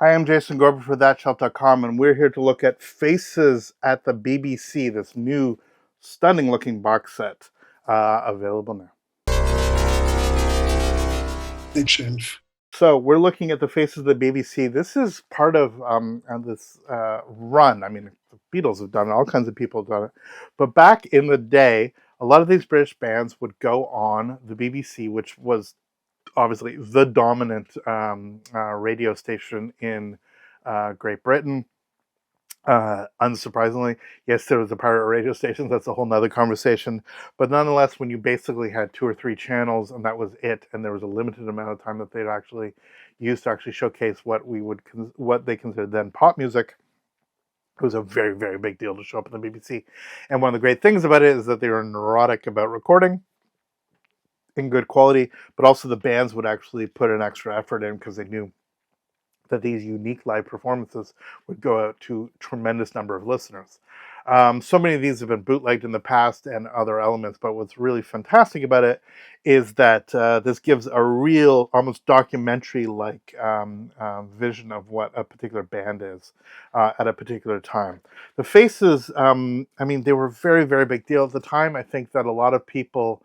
Hi, I'm Jason Gorber for ThatShelf.com, and we're here to look at Faces at the BBC, this new, stunning-looking box set available now. Shelf. So we're looking at the Faces of the BBC. This is part of this run. I mean, the Beatles have done it, all kinds of people have done it. But back in the day, a lot of these British bands would go on the BBC, which was obviously the dominant radio station in Great Britain. Unsurprisingly, yes, there was a pirate radio station. That's a whole nother conversation. But nonetheless, when you basically had 2 or 3 channels and that was it, and there was a limited amount of time that they'd actually use to actually showcase what they considered then pop music, it was a very, very big deal to show up on the BBC. And one of the great things about it is that they were neurotic about recording in good quality, but also the bands would actually put an extra effort in because they knew that these unique live performances would go out to a tremendous number of listeners. So many of these have been bootlegged in the past and other elements, but what's really fantastic about it is that this gives a real, almost documentary-like vision of what a particular band is at a particular time. The Faces, I mean, they were a very, very big deal at the time. I think that a lot of people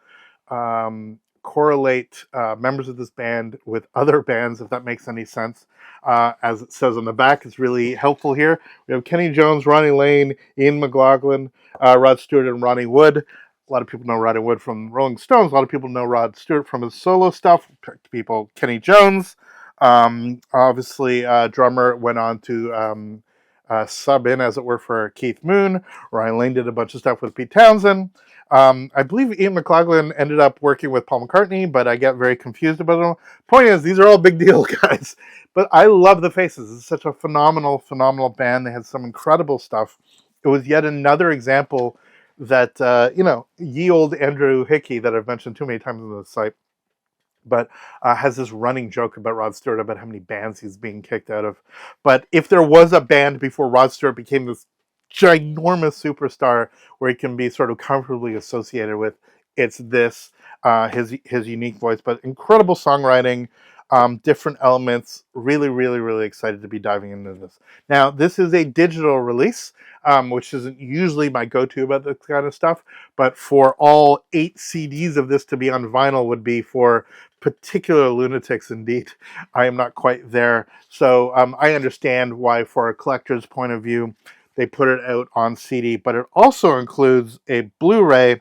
correlate members of this band with other bands, if that makes any sense. As it says on the back, it's really helpful here. We have Kenny Jones, Ronnie Lane, Ian McLaughlin, Rod Stewart, and Ronnie Wood. A lot of people know Ronnie Wood from Rolling Stones. A lot of people know Rod Stewart from his solo stuff. People, Kenny Jones, obviously, drummer, went on to sub in, as it were, for Keith Moon. Ryan Lane did a bunch of stuff with Pete Townsend. I believe Ian McLaughlin ended up working with Paul McCartney, but I get very confused about them. Point is, these are all big deal guys. But I love the Faces. It's such a phenomenal, phenomenal band. They had some incredible stuff. It was yet another example that, ye old Andrew Hickey that I've mentioned too many times on the site, but has this running joke about Rod Stewart about how many bands he's being kicked out of. But if there was a band before Rod Stewart became this ginormous superstar where he can be sort of comfortably associated with, it's this, his unique voice, but incredible songwriting, different elements. Really, really, really excited to be diving into this. Now, this is a digital release, which isn't usually my go-to about this kind of stuff, but for all 8 CDs of this to be on vinyl would be for particular lunatics indeed. I am not quite there. So I understand why, for a collector's point of view, they put it out on CD, but it also includes a Blu-ray,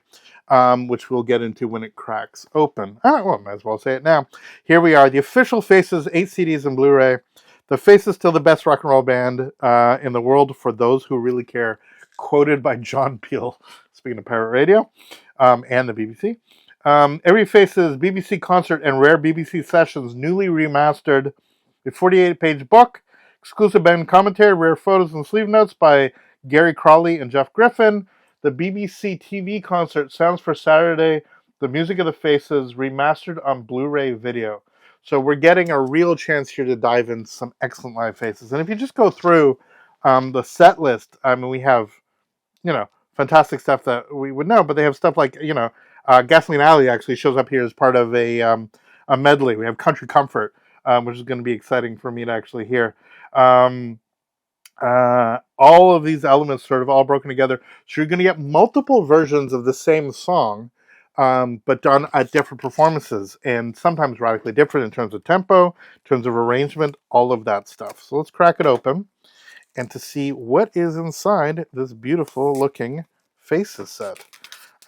which we'll get into when it cracks open. Well, might as well say it now. Here we are, the official Faces, 8 CDs and Blu-ray. The Faces, still the best rock and roll band in the world for those who really care. Quoted by John Peel, speaking of pirate radio, and the BBC. Every Faces BBC concert and rare BBC sessions, newly remastered. A 48-page book, exclusive band commentary, rare photos and sleeve notes by Gary Crawley and Jeff Griffin. The BBC TV concert, Sounds for Saturday, the music of the Faces, remastered on Blu-ray video. So we're getting a real chance here to dive into some excellent live Faces. And if you just go through the set list, I mean, we have, fantastic stuff that we would know, but they have stuff like, Gasoline Alley actually shows up here as part of a medley. We have Country Comfort, which is going to be exciting for me to actually hear. All of these elements sort of all broken together. So you're going to get multiple versions of the same song, but done at different performances, and sometimes radically different in terms of tempo, in terms of arrangement, all of that stuff. So let's crack it open and to see what is inside this beautiful looking Faces set.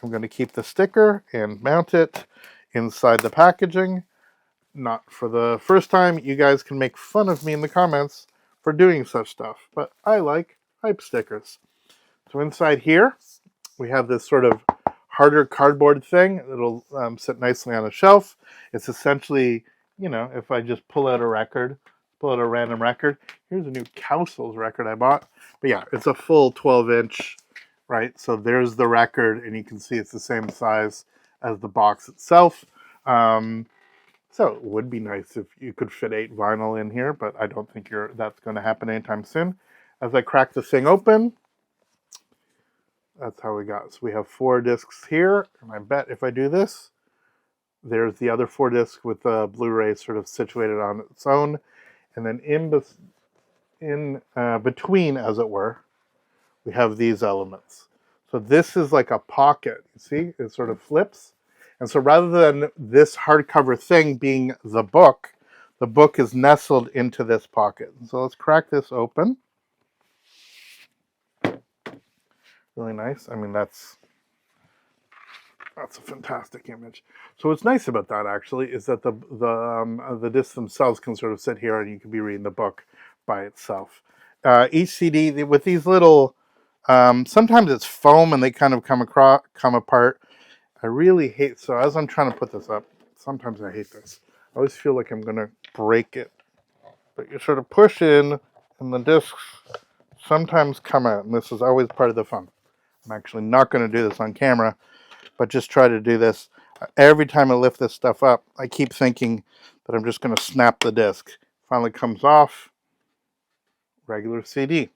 I'm going to keep the sticker and mount it inside the packaging. Not for the first time. You guys can make fun of me in the comments for doing such stuff, but I like hype stickers. So inside here, we have this sort of harder cardboard thing. It'll sit nicely on a shelf. It's essentially, if I just pull out a random record. Here's a new Cowsills record I bought. But yeah, it's a full 12-inch, right? So there's the record, and you can see it's the same size as the box itself. So it would be nice if you could fit 8 vinyl in here, but I don't think that's going to happen anytime soon. As I crack this thing open, that's how we got. So we have 4 discs here, and I bet if I do this, there's the other 4 discs with the Blu-ray sort of situated on its own. And then in between, as it were, we have these elements. So this is like a pocket. You see, it sort of flips. And so rather than this hardcover thing being the book is nestled into this pocket. So let's crack this open. Really nice. I mean, that's a fantastic image. So what's nice about that actually is that the discs themselves can sort of sit here and you can be reading the book by itself. Each CD with these little, sometimes it's foam and they kind of come apart. I really hate, so as I'm trying to put this up, sometimes I hate this. I always feel like I'm going to break it. But you sort of push in and the discs sometimes come out, and this is always part of the fun. I'm actually not going to do this on camera, but just try to do this. Every time I lift this stuff up, I keep thinking that I'm just going to snap the disc. Finally comes off, regular CD.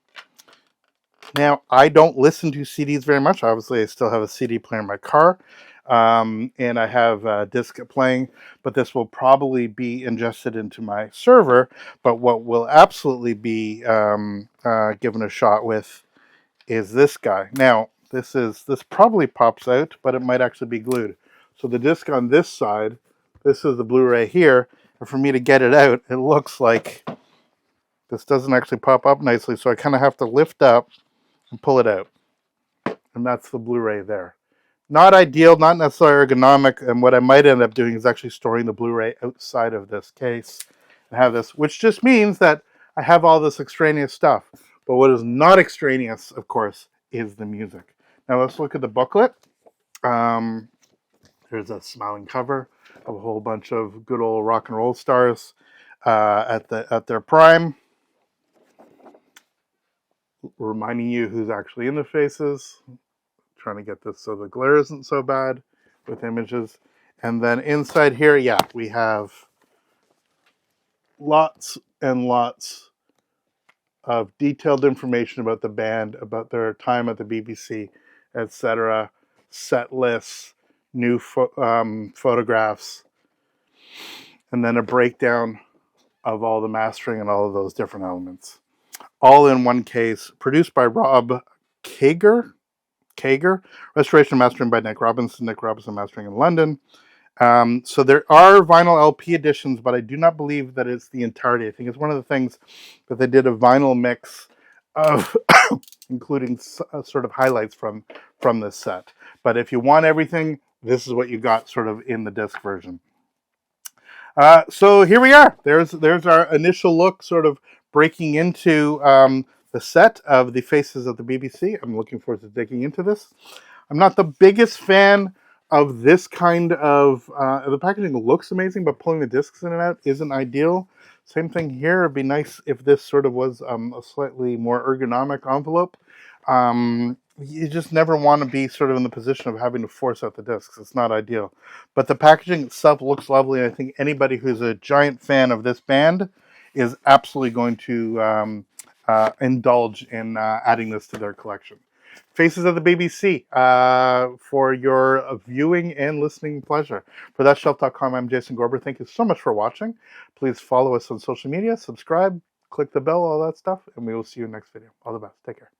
Now, I don't listen to CDs very much. Obviously, I still have a CD player in my car, and I have disc playing, but this will probably be ingested into my server. But what will absolutely be given a shot with is this guy. Now, this probably pops out, but it might actually be glued. So the disc on this side, this is the Blu-ray here, and for me to get it out, it looks like this doesn't actually pop up nicely, so I kind of have to lift up and pull it out. And that's the Blu-ray there. Not ideal, not necessarily ergonomic, and what I might end up doing is actually storing the Blu-ray outside of this case and have this, which just means that I have all this extraneous stuff. But what is not extraneous, of course, is the music. Now let's look at the booklet. There's a smiling cover of a whole bunch of good old rock and roll stars at their prime, reminding you who's actually in the faces. Trying to get this so the glare isn't so bad with images. And then inside here, yeah, we have lots and lots of detailed information about the band, about their time at the BBC, etc. Set lists, new photographs, and then a breakdown of all the mastering and all of those different elements. All in one case, produced by Rob Kager, restoration and mastering by Nick Robinson mastering in London. So there are vinyl LP editions, but I do not believe that it's the entirety. I think it's one of the things that they did a vinyl mix of, including sort of highlights from this set. But if you want everything, this is what you got sort of in the disc version. So here we are. There's our initial look, sort of breaking into the set of the Faces of the BBC. I'm looking forward to digging into this. I'm not the biggest fan of this kind of, the packaging looks amazing, but pulling the discs in and out isn't ideal. Same thing here. It'd be nice if this sort of was a slightly more ergonomic envelope. You just never want to be sort of in the position of having to force out the discs. It's not ideal. But the packaging itself looks lovely. I think anybody who's a giant fan of this band is absolutely going to indulge in adding this to their collection. Faces of the BBC for your viewing and listening pleasure. For thatshelf.com, I'm Jason Gorber. Thank you so much for watching. Please follow us on social media, subscribe, click the bell, all that stuff, and we will see you next video. All the best. Take care.